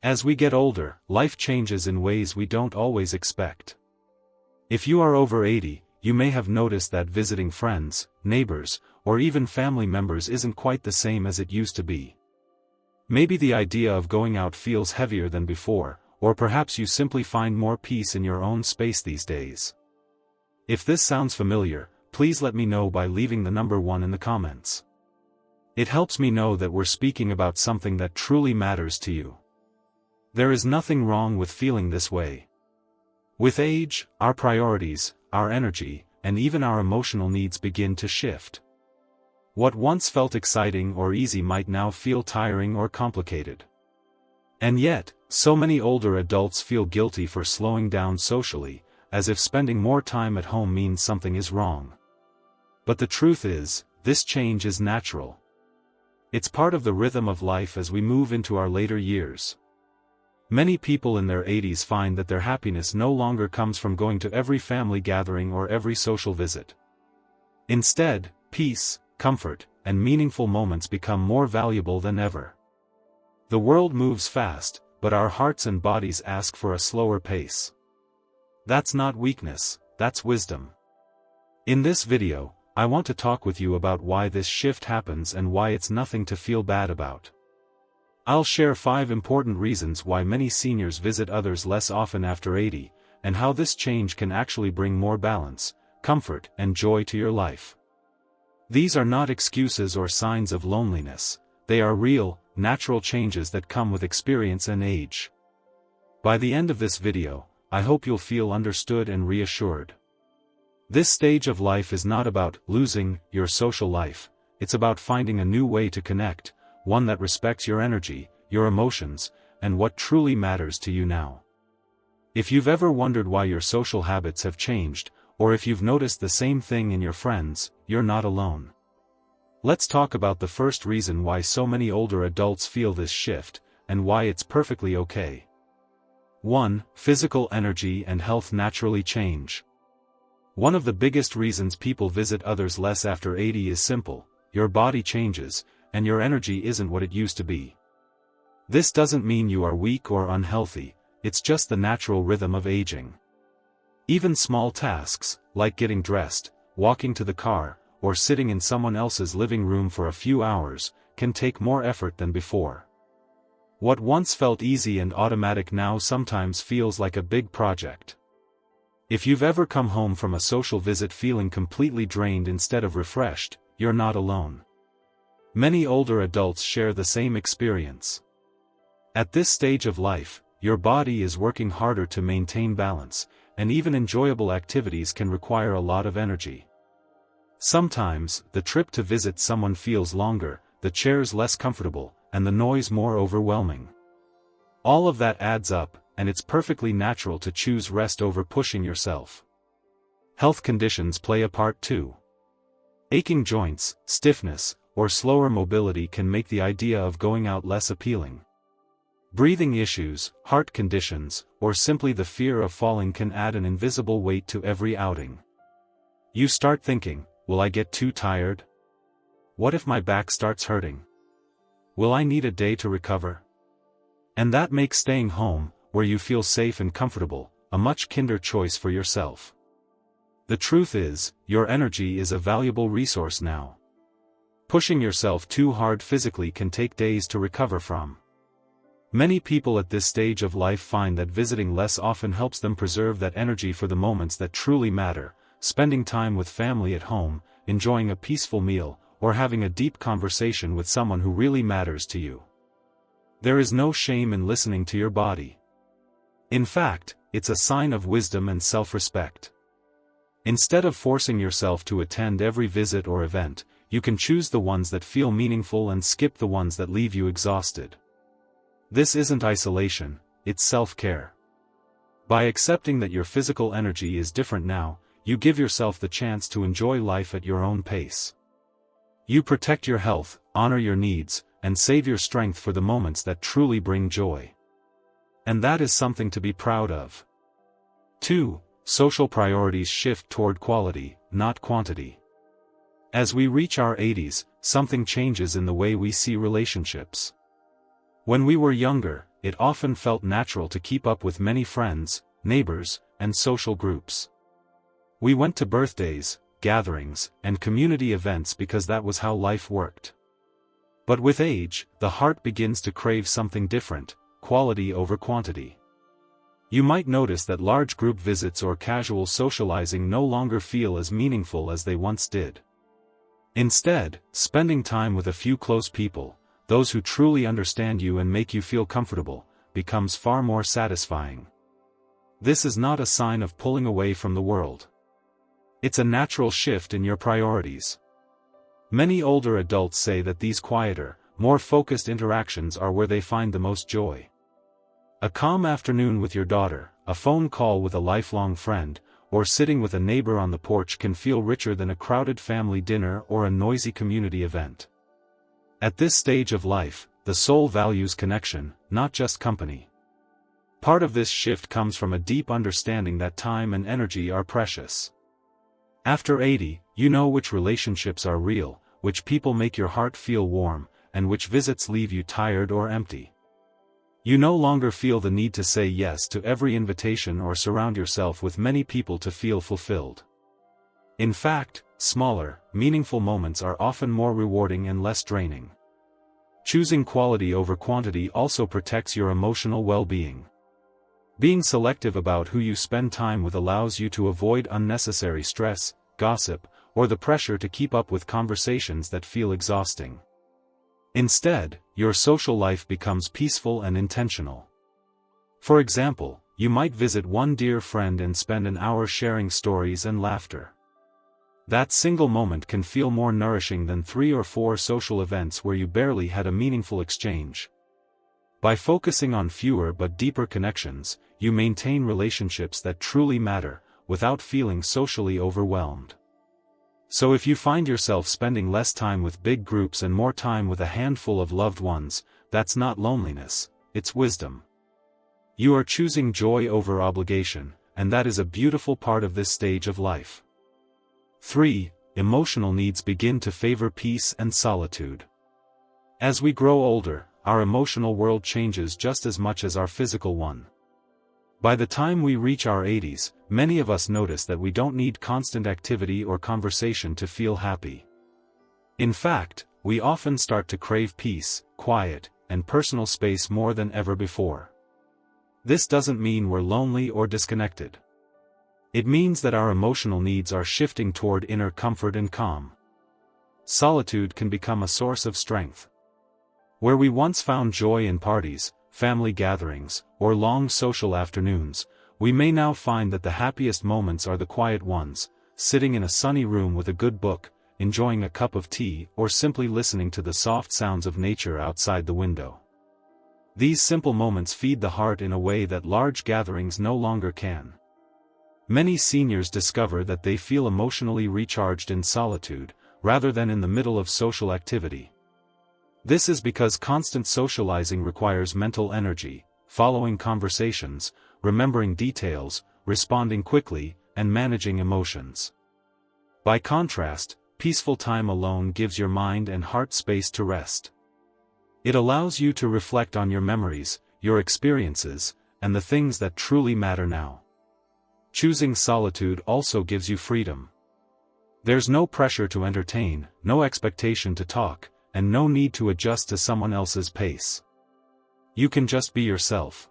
As we get older, life changes in ways we don't always expect. If you are over 80, you may have noticed that visiting friends, neighbors, or even family members isn't quite the same as it used to be. Maybe the idea of going out feels heavier than before, or perhaps you simply find more peace in your own space these days. If this sounds familiar, please let me know by leaving the number 1 in the comments. It helps me know that we're speaking about something that truly matters to you. There is nothing wrong with feeling this way. With age, our priorities, our energy, and even our emotional needs begin to shift. What once felt exciting or easy might now feel tiring or complicated. And yet, so many older adults feel guilty for slowing down socially, as if spending more time at home means something is wrong. But the truth is, this change is natural. It's part of the rhythm of life as we move into our later years. Many people in their 80s find that their happiness no longer comes from going to every family gathering or every social visit. Instead, peace, comfort, and meaningful moments become more valuable than ever. The world moves fast, but our hearts and bodies ask for a slower pace. That's not weakness, that's wisdom. In this video, I want to talk with you about why this shift happens and why it's nothing to feel bad about. I'll share 5 important reasons why many seniors visit others less often after 80, and how this change can actually bring more balance, comfort, and joy to your life. These are not excuses or signs of loneliness, they are real, natural changes that come with experience and age. By the end of this video, I hope you'll feel understood and reassured. This stage of life is not about losing your social life, it's about finding a new way to connect, one that respects your energy, your emotions, and what truly matters to you now. If you've ever wondered why your social habits have changed, or if you've noticed the same thing in your friends, you're not alone. Let's talk about the first reason why so many older adults feel this shift, and why it's perfectly okay. 1. Physical energy and health naturally change. One of the biggest reasons people visit others less after 80 is simple: your body changes, and your energy isn't what it used to be. This doesn't mean you are weak or unhealthy, it's just the natural rhythm of aging. Even small tasks, like getting dressed, walking to the car, or sitting in someone else's living room for a few hours, can take more effort than before. What once felt easy and automatic now sometimes feels like a big project. If you've ever come home from a social visit feeling completely drained instead of refreshed, you're not alone. Many older adults share the same experience. At this stage of life, your body is working harder to maintain balance, and even enjoyable activities can require a lot of energy. Sometimes, the trip to visit someone feels longer, the chairs less comfortable, and the noise more overwhelming. All of that adds up, and it's perfectly natural to choose rest over pushing yourself. Health conditions play a part too. Aching joints, stiffness, or slower mobility can make the idea of going out less appealing. Breathing issues, heart conditions, or simply the fear of falling can add an invisible weight to every outing. You start thinking, will I get too tired? What if my back starts hurting? Will I need a day to recover? And that makes staying home, where you feel safe and comfortable, a much kinder choice for yourself. The truth is, your energy is a valuable resource now. Pushing yourself too hard physically can take days to recover from. Many people at this stage of life find that visiting less often helps them preserve that energy for the moments that truly matter, spending time with family at home, enjoying a peaceful meal, or having a deep conversation with someone who really matters to you. There is no shame in listening to your body. In fact, it's a sign of wisdom and self-respect. Instead of forcing yourself to attend every visit or event, you can choose the ones that feel meaningful and skip the ones that leave you exhausted. This isn't isolation, it's self-care. By accepting that your physical energy is different now, you give yourself the chance to enjoy life at your own pace. You protect your health, honor your needs, and save your strength for the moments that truly bring joy. And that is something to be proud of. 2. Social priorities shift toward quality, not quantity. As we reach our 80s, something changes in the way we see relationships. When we were younger, it often felt natural to keep up with many friends, neighbors, and social groups. We went to birthdays, gatherings, and community events because that was how life worked. But with age, the heart begins to crave something different, quality over quantity. You might notice that large group visits or casual socializing no longer feel as meaningful as they once did. Instead, spending time with a few close people, those who truly understand you and make you feel comfortable, becomes far more satisfying. This is not a sign of pulling away from the world. It's a natural shift in your priorities. Many older adults say that these quieter, more focused interactions are where they find the most joy. A calm afternoon with your daughter, a phone call with a lifelong friend, or sitting with a neighbor on the porch can feel richer than a crowded family dinner or a noisy community event. At this stage of life, the soul values connection, not just company. Part of this shift comes from a deep understanding that time and energy are precious. After 80, you know which relationships are real, which people make your heart feel warm, and which visits leave you tired or empty. You no longer feel the need to say yes to every invitation or surround yourself with many people to feel fulfilled. In fact, smaller, meaningful moments are often more rewarding and less draining. Choosing quality over quantity also protects your emotional well-being. Being selective about who you spend time with allows you to avoid unnecessary stress, gossip, or the pressure to keep up with conversations that feel exhausting. Instead, your social life becomes peaceful and intentional. For example, you might visit one dear friend and spend an hour sharing stories and laughter. That single moment can feel more nourishing than 3 or 4 social events where you barely had a meaningful exchange. By focusing on fewer but deeper connections, you maintain relationships that truly matter, without feeling socially overwhelmed. So if you find yourself spending less time with big groups and more time with a handful of loved ones, that's not loneliness, it's wisdom. You are choosing joy over obligation, and that is a beautiful part of this stage of life. 3. Emotional needs begin to favor peace and solitude. As we grow older, our emotional world changes just as much as our physical one. By the time we reach our 80s, many of us notice that we don't need constant activity or conversation to feel happy. In fact, we often start to crave peace, quiet, and personal space more than ever before. This doesn't mean we're lonely or disconnected. It means that our emotional needs are shifting toward inner comfort and calm. Solitude can become a source of strength. Where we once found joy in parties, family gatherings, or long social afternoons, we may now find that the happiest moments are the quiet ones, sitting in a sunny room with a good book, enjoying a cup of tea, or simply listening to the soft sounds of nature outside the window. These simple moments feed the heart in a way that large gatherings no longer can. Many seniors discover that they feel emotionally recharged in solitude, rather than in the middle of social activity. This is because constant socializing requires mental energy, following conversations, remembering details, responding quickly, and managing emotions. By contrast, peaceful time alone gives your mind and heart space to rest. It allows you to reflect on your memories, your experiences, and the things that truly matter now. Choosing solitude also gives you freedom. There's no pressure to entertain, no expectation to talk, and no need to adjust to someone else's pace. You can just be yourself.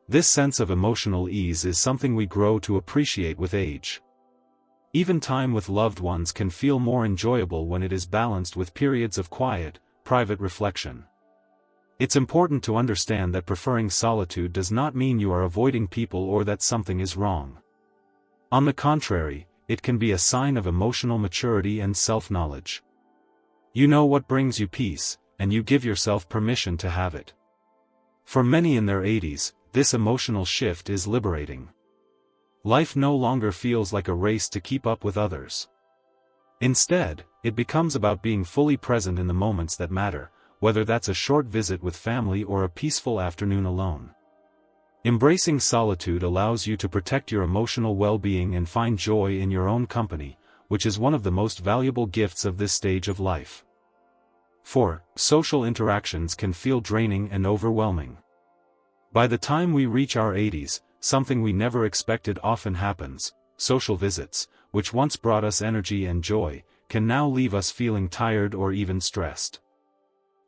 This sense of emotional ease is something we grow to appreciate with age. Even time with loved ones can feel more enjoyable when it is balanced with periods of quiet, private reflection. It's important to understand that preferring solitude does not mean you are avoiding people or that something is wrong. On the contrary, it can be a sign of emotional maturity and self-knowledge. You know what brings you peace, and you give yourself permission to have it. For many in their 80s, this emotional shift is liberating. Life no longer feels like a race to keep up with others. Instead, it becomes about being fully present in the moments that matter, whether that's a short visit with family or a peaceful afternoon alone. Embracing solitude allows you to protect your emotional well-being and find joy in your own company, which is one of the most valuable gifts of this stage of life. 4. Social interactions can feel draining and overwhelming. By the time we reach our 80s, something we never expected often happens. Social visits, which once brought us energy and joy, can now leave us feeling tired or even stressed.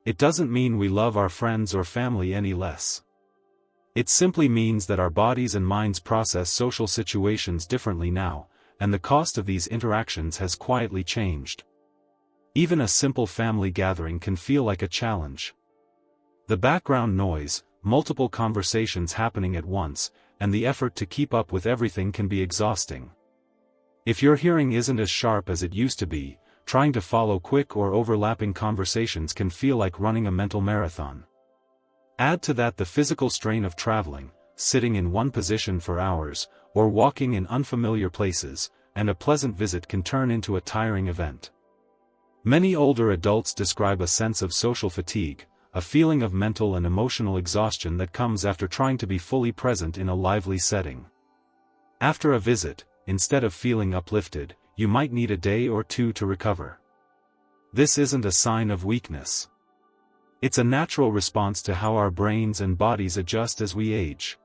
It doesn't mean we love our friends or family any less. It simply means that our bodies and minds process social situations differently now, and the cost of these interactions has quietly changed. Even a simple family gathering can feel like a challenge. The background noise, multiple conversations happening at once, and the effort to keep up with everything can be exhausting. If your hearing isn't as sharp as it used to be, trying to follow quick or overlapping conversations can feel like running a mental marathon. Add to that the physical strain of traveling, sitting in one position for hours, or walking in unfamiliar places, and a pleasant visit can turn into a tiring event. Many older adults describe a sense of social fatigue, a feeling of mental and emotional exhaustion that comes after trying to be fully present in a lively setting. After a visit, instead of feeling uplifted, you might need a day or two to recover. This isn't a sign of weakness. It's a natural response to how our brains and bodies adjust as we age.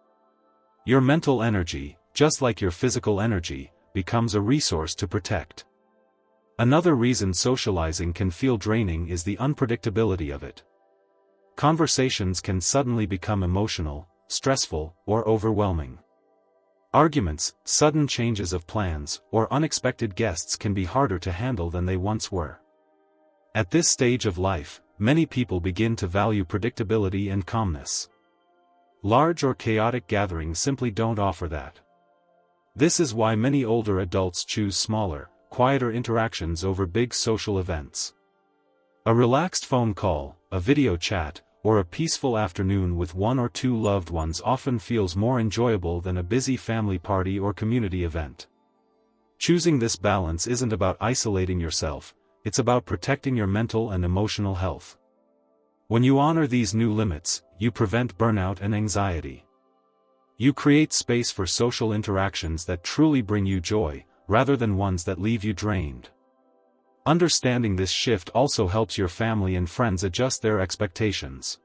Your mental energy, just like your physical energy, becomes a resource to protect. Another reason socializing can feel draining is the unpredictability of it. Conversations can suddenly become emotional, stressful, or overwhelming. Arguments, sudden changes of plans, or unexpected guests can be harder to handle than they once were. At this stage of life, many people begin to value predictability and calmness. Large or chaotic gatherings simply don't offer that. This is why many older adults choose smaller, quieter interactions over big social events. A relaxed phone call, a video chat, or a peaceful afternoon with one or two loved ones often feels more enjoyable than a busy family party or community event. Choosing this balance isn't about isolating yourself, it's about protecting your mental and emotional health. When you honor these new limits, you prevent burnout and anxiety. You create space for social interactions that truly bring you joy, rather than ones that leave you drained. Understanding this shift also helps your family and friends adjust their expectations.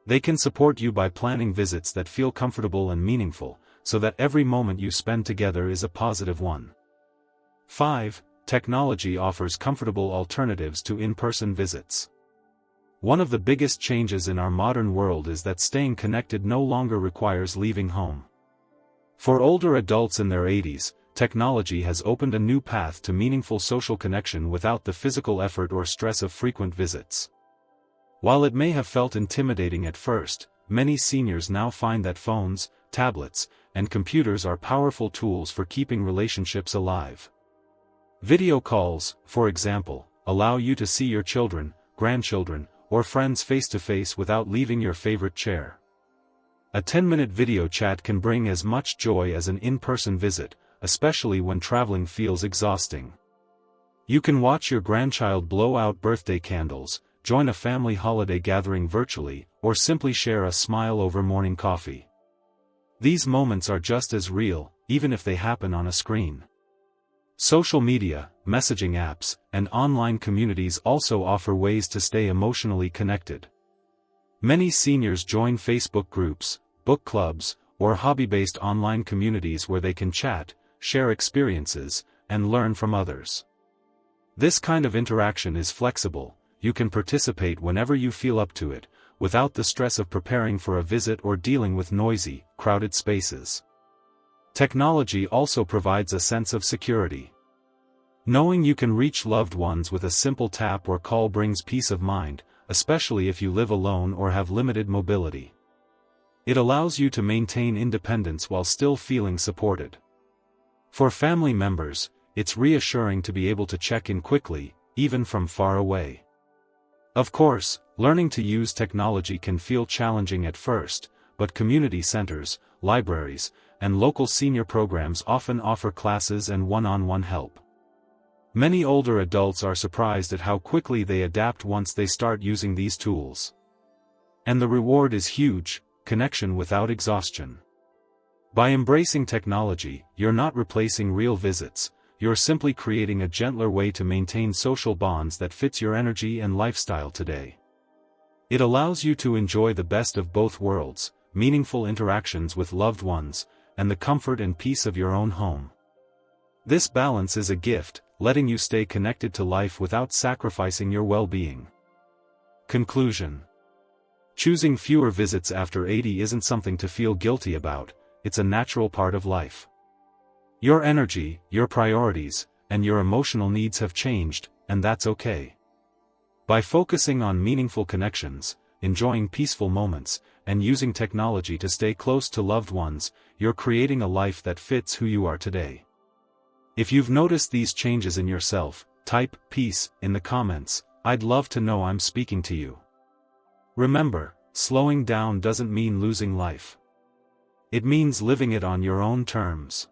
They can support you by planning visits that feel comfortable and meaningful, so that every moment you spend together is a positive one. 5. Technology offers comfortable alternatives to in-person visits. One of the biggest changes in our modern world is that staying connected no longer requires leaving home. For older adults in their 80s, technology has opened a new path to meaningful social connection without the physical effort or stress of frequent visits. While it may have felt intimidating at first, many seniors now find that phones, tablets, and computers are powerful tools for keeping relationships alive. Video calls, for example, allow you to see your children, grandchildren, or friends face-to-face without leaving your favorite chair. A 10-minute video chat can bring as much joy as an in-person visit, especially when traveling feels exhausting. You can watch your grandchild blow out birthday candles, join a family holiday gathering virtually, or simply share a smile over morning coffee. These moments are just as real, even if they happen on a screen. Social media, messaging apps, and online communities also offer ways to stay emotionally connected. Many seniors join Facebook groups, book clubs, or hobby-based online communities where they can chat, share experiences, and learn from others. This kind of interaction is flexible. You can participate whenever you feel up to it, without the stress of preparing for a visit or dealing with noisy, crowded spaces. Technology also provides a sense of security. Knowing you can reach loved ones with a simple tap or call brings peace of mind, especially if you live alone or have limited mobility. It allows you to maintain independence while still feeling supported. For family members, it's reassuring to be able to check in quickly, even from far away. Of course, learning to use technology can feel challenging at first, but community centers, libraries, and local senior programs often offer classes and one-on-one help. Many older adults are surprised at how quickly they adapt once they start using these tools. And the reward is huge: connection without exhaustion. By embracing technology, you're not replacing real visits, you're simply creating a gentler way to maintain social bonds that fits your energy and lifestyle today. It allows you to enjoy the best of both worlds, meaningful interactions with loved ones, and the comfort and peace of your own home. This balance is a gift, letting you stay connected to life without sacrificing your well-being. Conclusion. Choosing fewer visits after 80 isn't something to feel guilty about, it's a natural part of life. Your energy, your priorities, and your emotional needs have changed, and that's okay. By focusing on meaningful connections, enjoying peaceful moments, and using technology to stay close to loved ones, you're creating a life that fits who you are today. If you've noticed these changes in yourself, type "peace" in the comments. I'd love to know I'm speaking to you. Remember, slowing down doesn't mean losing life. It means living it on your own terms.